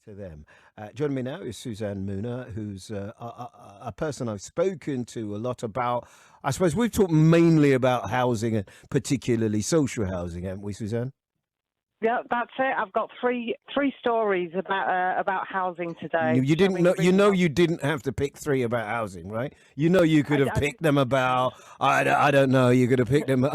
to them. Joining me now is Suzanne Mooner, who's a person I've spoken to a lot about. I suppose we've talked mainly about housing and particularly social housing, haven't we, Suzanne? Yeah, that's it. I've got three stories about housing today. You didn't Showing know. You really know, how you didn't have to pick three about housing, right? You know, you could have I picked them about. I don't know. You could have picked them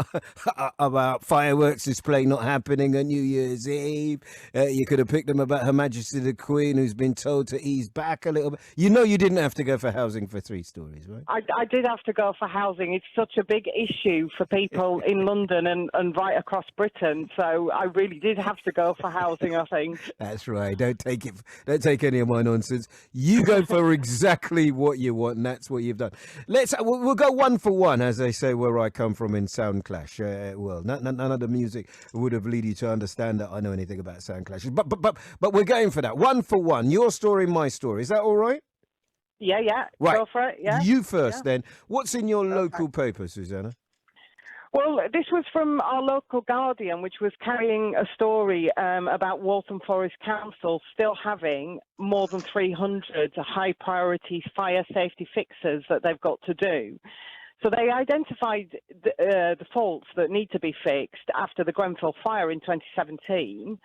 about fireworks display not happening on New Year's Eve. You could have picked them about Her Majesty the Queen, who's been told to ease back a little bit. You know, you didn't have to go for housing for three stories, right? I did have to go for housing. It's such a big issue for people in London and right across Britain. So I really did have to go for housing, I think. That's right. Don't take it. Don't take any of my nonsense. You go for exactly what you want, and that's what you've done. We'll go one for one, as they say where I come from in Sound Clash. Well, none of the music would have led you to understand that I know anything about Sound Clashes. But we're going for that. One for one. Your story, my story. Is that all right? Yeah. Right. Go for it. Yeah. You first, Yeah. then. What's in your Okay. local paper, Susanna? Well, this was from our local Guardian, which was carrying a story about Waltham Forest Council still having more than 300 high priority fire safety fixes that they've got to do. So they identified the faults that need to be fixed after the Grenfell fire in 2017.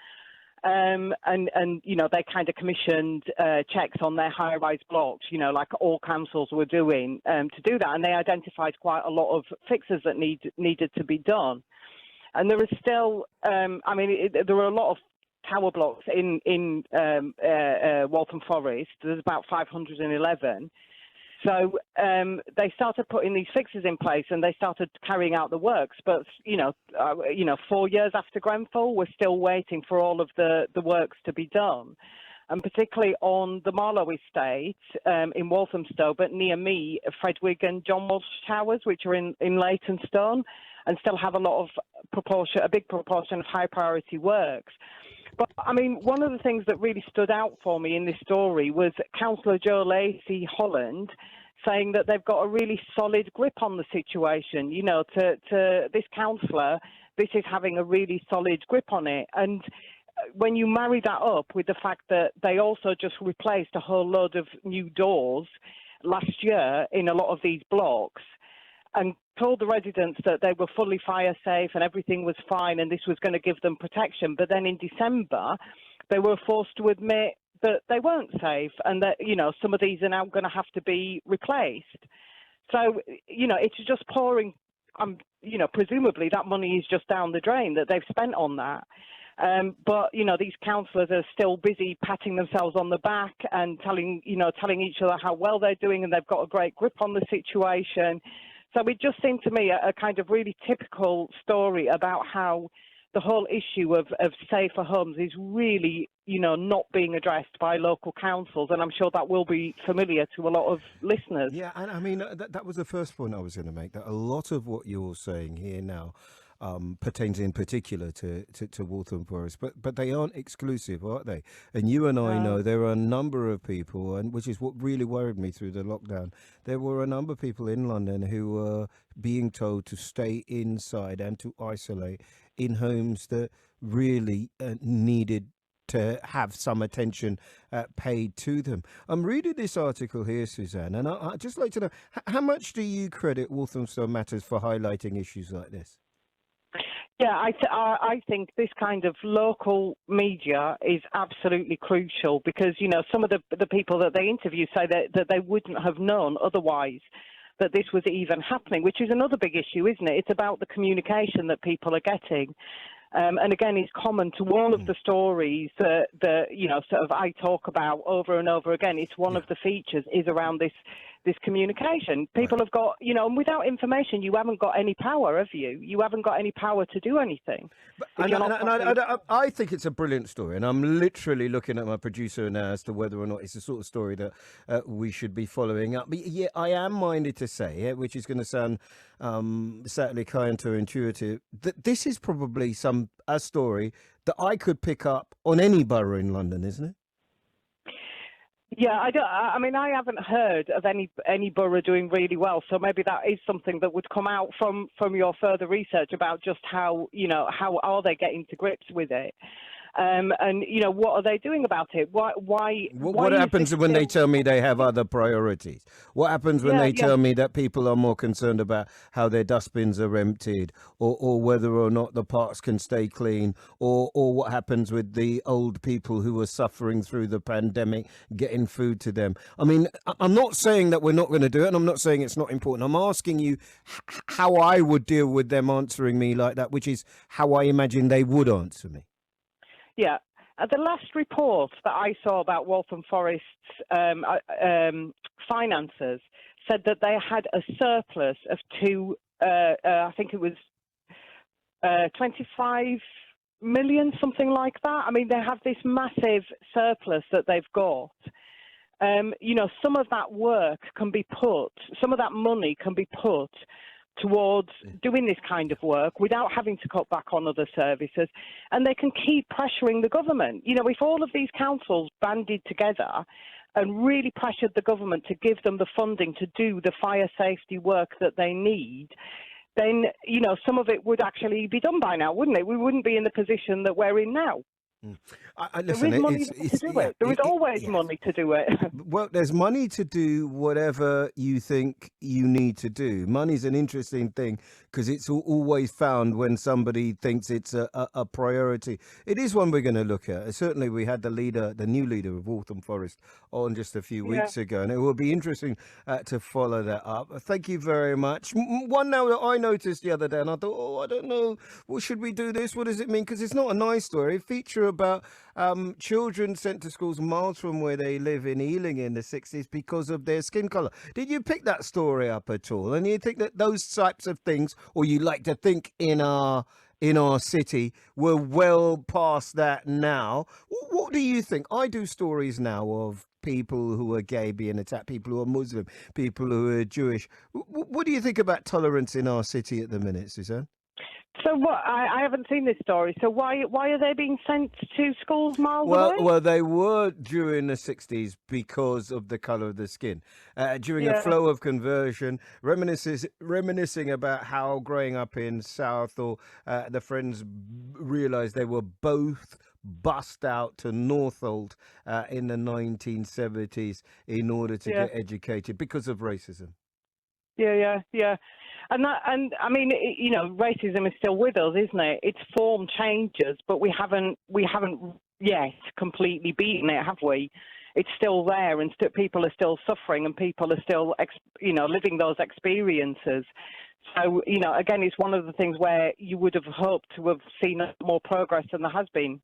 And you know, they kind of commissioned checks on their high-rise blocks, you know, like all councils were doing to do that. And they identified quite a lot of fixes that needed to be done. And there is still, there are a lot of tower blocks in Waltham Forest. There's about 511. So they started putting these fixes in place, and they started carrying out the works. But 4 years after Grenfell, we're still waiting for all of the works to be done, and particularly on the Marlow estate in Walthamstow, but near me, Fredwig and John Walsh Towers, which are in Leytonstone, and still have a big proportion of high priority works. But, I mean, one of the things that really stood out for me in this story was Councillor Joe Lacey Holland saying that they've got a really solid grip on the situation. You know, to this councillor, this is having a really solid grip on it. And when you marry that up with the fact that they also just replaced a whole load of new doors last year in a lot of these blocks, and told the residents that they were fully fire safe and everything was fine and this was going to give them protection. But then in December, they were forced to admit that they weren't safe and that, you know, some of these are now going to have to be replaced. So, you know, it's just pouring, presumably that money is just down the drain that they've spent on that. But, you know, these councillors are still busy patting themselves on the back and telling each other how well they're doing and they've got a great grip on the situation. So it just seemed to me a kind of really typical story about how the whole issue of safer homes is really, you know, not being addressed by local councils. And I'm sure that will be familiar to a lot of listeners. Yeah, and I mean, that was the first point I was going to make, that a lot of what you're saying here now pertains in particular to Waltham Forest, but they aren't exclusive, are they? And you and I know there are a number of people, and which is what really worried me through the lockdown. There were a number of people in London who were being told to stay inside and to isolate in homes that really needed to have some attention paid to them. I'm reading this article here, Suzanne, and I'd just like to know, how much do you credit Walthamstow Matters for highlighting issues like this? Yeah, I think this kind of local media is absolutely crucial because, you know, some of the people that they interview say that they wouldn't have known otherwise that this was even happening, which is another big issue, isn't it? It's about the communication that people are getting. And again, it's common to all of the stories that you know, sort of I talk about over and over again. It's one of the features is around this communication. People have got, you know, and without information, you haven't got any power, have you? You haven't got any power to do anything. I think it's a brilliant story, and I'm literally looking at my producer now as to whether or not it's the sort of story that we should be following up. But yeah, I am minded to say, which is going to sound certainly counterintuitive, that this is probably a story that I could pick up on any borough in London, isn't it? Yeah, I haven't heard of any borough doing really well. So maybe that is something that would come out from your further research about just how are they getting to grips with it. And what are they doing about it? Why What is happens this when they still? tell me they have other priorities? What happens when Yeah, they yeah. tell me that people are more concerned about how their dustbins are emptied, or whether or not the parks can stay clean, or what happens with the old people who are suffering through the pandemic, getting food to them? I mean, I'm not saying that we're not going to do it, and I'm not saying it's not important. I'm asking you how I would deal with them answering me like that, which is how I imagine they would answer me. Yeah. The last report that I saw about Waltham Forest's finances said that they had a surplus of I think it was 25 million, something like that. I mean, they have this massive surplus that they've got. Some of that work can be some of that money can be put towards doing this kind of work without having to cut back on other services, and they can keep pressuring the government. If all of these councils banded together and really pressured the government to give them the funding to do the fire safety work that they need, then, some of it would actually be done by now, wouldn't it? We wouldn't be in the position that we're in now. Listen, There is money to do yeah, it. There is always yeah. money to do it. Well, there's money to do whatever you think you need to do. Money's an interesting thing because it's always found when somebody thinks it's a priority. It is one we're going to look at. Certainly, we had the new leader of Waltham Forest on just a few Yeah. weeks ago, and it will be interesting to follow that up. Thank you very much. One now that I noticed the other day, and I thought, I don't know, should we do this? What does it mean? Because it's not a nice story. A feature about children sent to schools miles from where they live in Ealing in the 60s because of their skin colour. Did you pick that story up at all? And you think that those types of things, or you like to think in our city, we're well past that now? What do you think? I do stories now of people who are gay being attacked, people who are Muslim, people who are Jewish. What do you think about tolerance in our city at the minute, Suzanne? So what? I haven't seen this story. So why are they being sent to schools miles away? Well, they were during the 60s because of the colour of the skin. During a Yeah. flow of conversion, reminiscing about how growing up in South, or the friends realised they were both bussed out to Northolt in the 1970s in order to Yeah. get educated because of racism. Yeah. And I mean, racism is still with us, isn't it? Its form changes, but we haven't yet completely beaten it, have we? It's still there, and people are still suffering, and people are still, living those experiences. So, again, it's one of the things where you would have hoped to have seen more progress than there has been.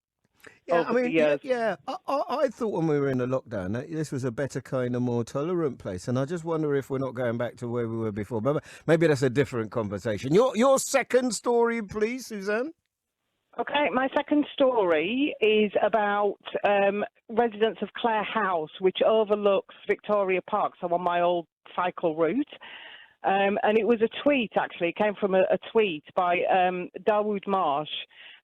Yeah, Over the years. yeah. I thought when we were in the lockdown that this was a better, kind of more tolerant place, and I just wonder if we're not going back to where we were before. But maybe that's a different conversation. Your second story, please, Suzanne. Okay, my second story is about residents of Clare House, which overlooks Victoria Park, so on my old cycle route. And it was a tweet, actually. It came from a tweet by Dawood Marsh,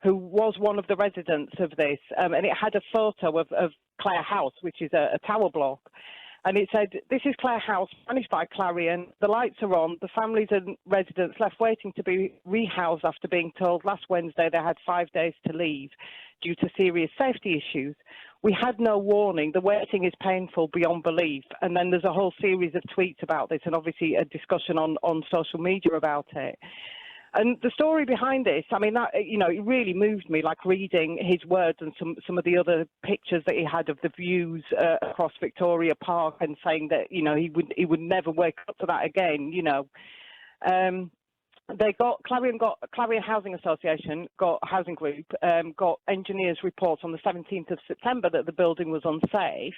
who was one of the residents of this. And it had a photo of Clare House, which is a tower block. And it said, "This is Clare House, managed by Clarion. The lights are on. The families and residents left waiting to be rehoused after being told last Wednesday they had 5 days to leave due to serious safety issues. We had no warning. The waiting is painful beyond belief." And then there's a whole series of tweets about this, and obviously a discussion on social media about it. And the story behind this, I mean, that, it really moved me, like reading his words and some of the other pictures that he had of the views across Victoria Park, and saying that, he would never wake up to that again, Clarion Housing Association, Housing Group, got engineers' reports on the 17th of September that the building was unsafe.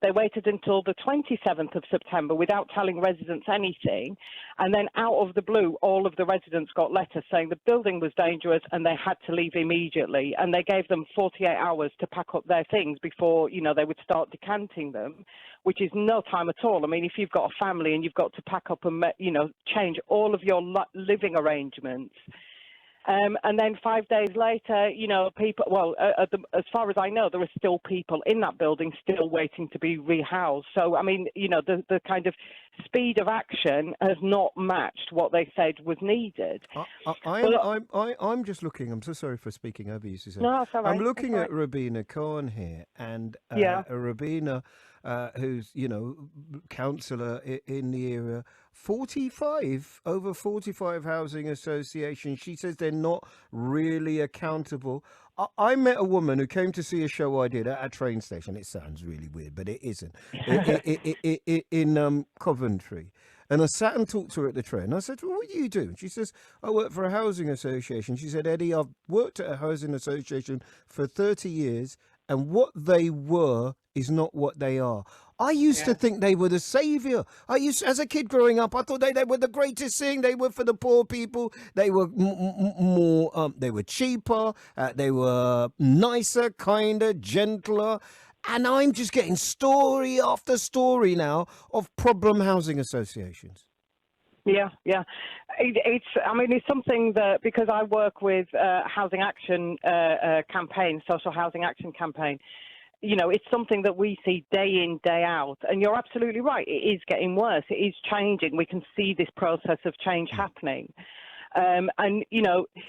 They waited until the 27th of September without telling residents anything. And then out of the blue, all of the residents got letters saying the building was dangerous and they had to leave immediately. And they gave them 48 hours to pack up their things before, they would start decanting them, which is no time at all. I mean, if you've got a family and you've got to pack up and, change all of your living arrangements. And then 5 days later, people, as far as I know, there are still people in that building still waiting to be rehoused. So, I mean, the kind of speed of action has not matched what they said was needed. I'm just looking. I'm so sorry for speaking over you, Suzanne. No, that's all right. I'm That's looking all at right. Robina Corn here, and Yeah. Robina, who's councillor in the area, 45 over 45 housing associations. She says they're not really accountable. I met a woman who came to see a show I did at a train station. It sounds really weird, but it isn't. In Coventry. And I sat and talked to her at the train. I said, well, what do you do? She says, I work for a housing association. She said, Eddie, I've worked at a housing association for 30 years, and what they were is not what they are. I used to think they were the saviour. As a kid growing up, I thought they were the greatest thing. They were for the poor people. They were more, they were cheaper. They were nicer, kinder, gentler. And I'm just getting story after story now of problem housing associations. Yeah. It's something that, because I work with housing action campaign, social housing action campaign, it's something that we see day in, day out. And you're absolutely right. It is getting worse. It is changing. We can see this process of change happening.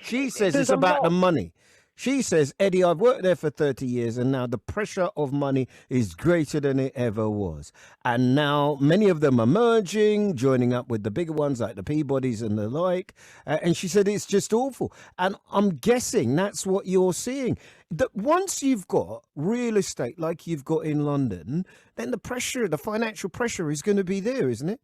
She says it's about the money. She says, Eddie, I've worked there for 30 years and now the pressure of money is greater than it ever was. And now many of them are merging, joining up with the bigger ones like the Peabodys and the like. And she said it's just awful. And I'm guessing that's what you're seeing. That once you've got real estate like you've got in London, then the financial pressure is going to be there, isn't it?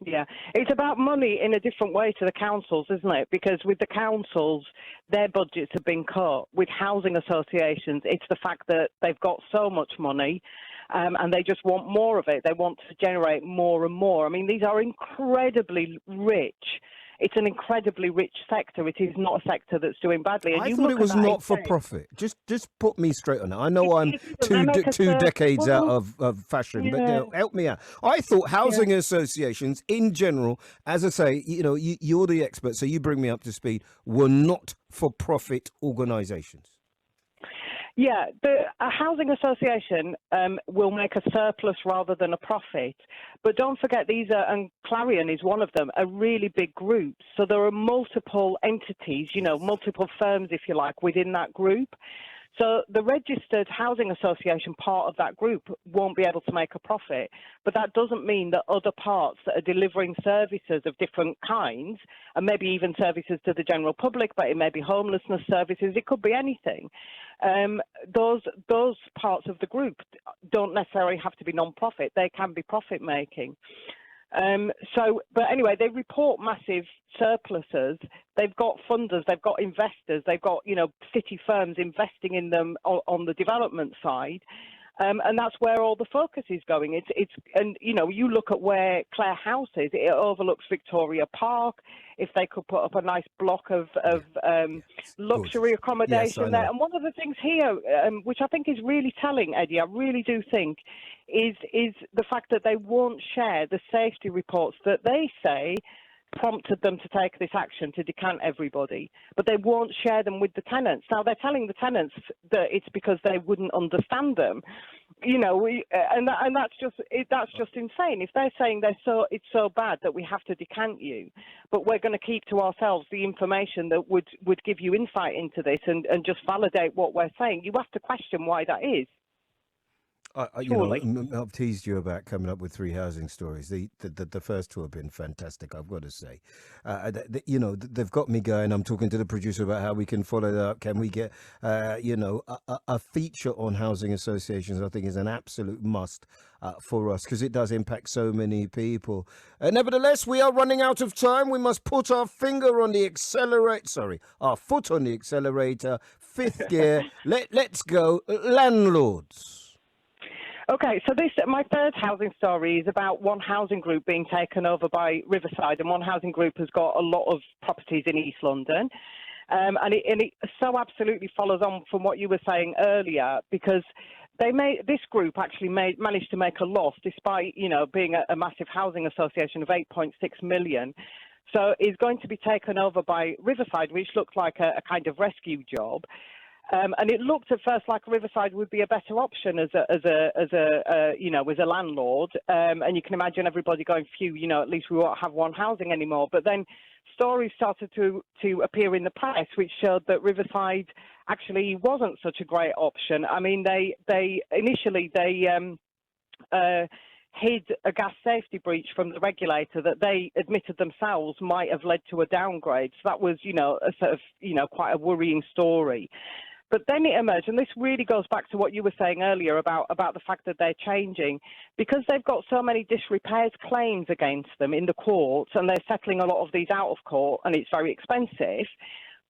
Yeah, it's about money in a different way to the councils, isn't it? Because with the councils, their budgets have been cut. With housing associations, it's the fact that they've got so much money and they just want more of it. They want to generate more and more. I mean, these are incredibly rich. It's an incredibly rich sector. It is not a sector that's doing badly. And I thought it was not for profit. Just put me straight on it. I know I'm two decades out of fashion, but help me out. I thought housing associations in general, as I say, you're the expert, so you bring me up to speed, were not for profit organisations. Yeah, a housing association will make a surplus rather than a profit. But don't forget, and Clarion is one of them, are really big groups. So there are multiple entities, multiple firms, if you like, within that group. So the registered housing association part of that group won't be able to make a profit. But that doesn't mean that other parts that are delivering services of different kinds, and maybe even services to the general public, but it may be homelessness services, it could be anything. Those parts of the group don't necessarily have to be non-profit. They can be profit-making. But anyway, they report massive surpluses. They've got funders, they've got investors, they've got, city firms investing in them on the development side. And that's where all the focus is going. You look at where Clare House is, it overlooks Victoria Park. If they could put up a nice block of luxury accommodation there. And one of the things here, which I think is really telling, Eddie, I really do think, is the fact that they won't share the safety reports that they say prompted them to take this action to decant everybody, but they won't share them with the tenants. Now they're telling the tenants that it's because they wouldn't understand them, and that's just insane. If they're saying it's so bad that we have to decant you, but we're going to keep to ourselves the information that would give you insight into this and just validate what we're saying, you have to question why that is. I've teased you about coming up with 3 housing stories. The first 2 have been fantastic, I've got to say. They've got me going. I'm talking to the producer about how we can follow that up. Can we get, a feature on housing associations? I think is an absolute must for us because it does impact so many people. Nevertheless, we are running out of time. We must put our finger on the accelerator. Our foot on the accelerator. 5th gear. Let's go, landlords. Okay, so my third housing story is about one housing group being taken over by Riverside, and one housing group has got a lot of properties in East London. And it so absolutely follows on from what you were saying earlier, because this group actually managed to make a loss despite, being a massive housing association of 8.6 million. So it's going to be taken over by Riverside, which looks like a kind of rescue job. And it looked at first like Riverside would be a better option as a landlord. And you can imagine everybody going, phew, at least we won't have one housing anymore. But then stories started to appear in the press which showed that Riverside actually wasn't such a great option. I mean, they initially hid a gas safety breach from the regulator that they admitted themselves might have led to a downgrade. So that was, a sort of, quite a worrying story. But then it emerged, and this really goes back to what you were saying earlier about the fact that they're changing, because they've got so many disrepairs claims against them in the courts, and they're settling a lot of these out of court, and it's very expensive.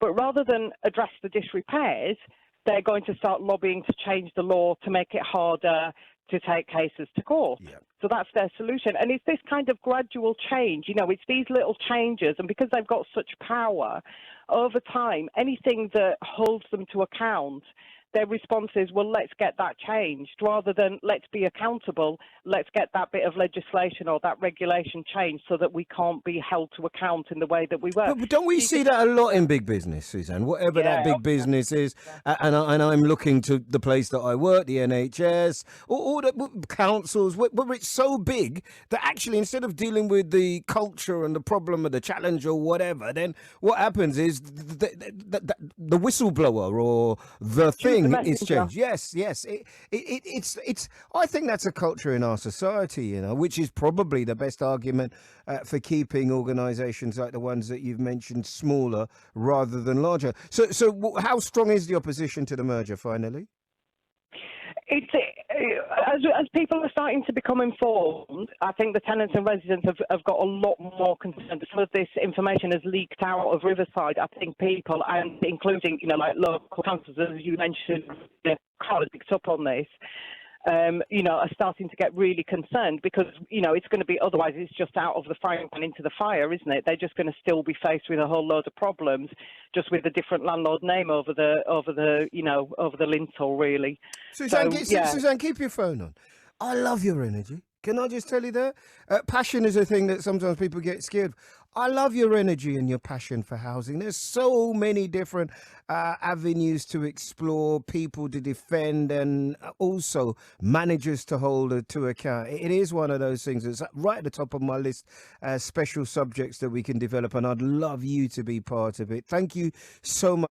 But rather than address the disrepairs, they're going to start lobbying to change the law to make it harder to take cases to court. Yeah. So that's their solution. And it's this kind of gradual change. It's these little changes. And because they've got such power, over time, anything that holds them to account, their response is, well, let's get that changed, rather than let's be accountable, let's get that bit of legislation or that regulation changed so that we can't be held to account in the way that we were. But don't we see that a lot in big business, Suzanne? Whatever that big business is, and I'm looking to the place that I work, the NHS, or the councils, where it's so big that actually instead of dealing with the culture and the problem or the challenge or whatever, then what happens is the whistleblower or the thing is changed. Yes. It's. I think that's a culture in our society, which is probably the best argument for keeping organisations like the ones that you've mentioned smaller rather than larger. So how strong is the opposition to the merger finally? It's as people are starting to become informed, I think the tenants and residents have got a lot more concerned. Some of this information has leaked out of Riverside. I think people, and including like local councils, as you mentioned, Carl picked up on this. Are starting to get really concerned because, it's going to be, otherwise it's just out of the frying pan into the fire, isn't it? They're just going to still be faced with a whole load of problems, just with a different landlord name over the lintel, really. Suzanne, Suzanne, keep your phone on. I love your energy. Can I just tell you that? Passion is a thing that sometimes people get scared of. I love your energy and your passion for housing. There's so many different avenues to explore, people to defend, and also managers to hold to account. It is one of those things that's right at the top of my list, special subjects that we can develop, and I'd love you to be part of it. Thank you so much.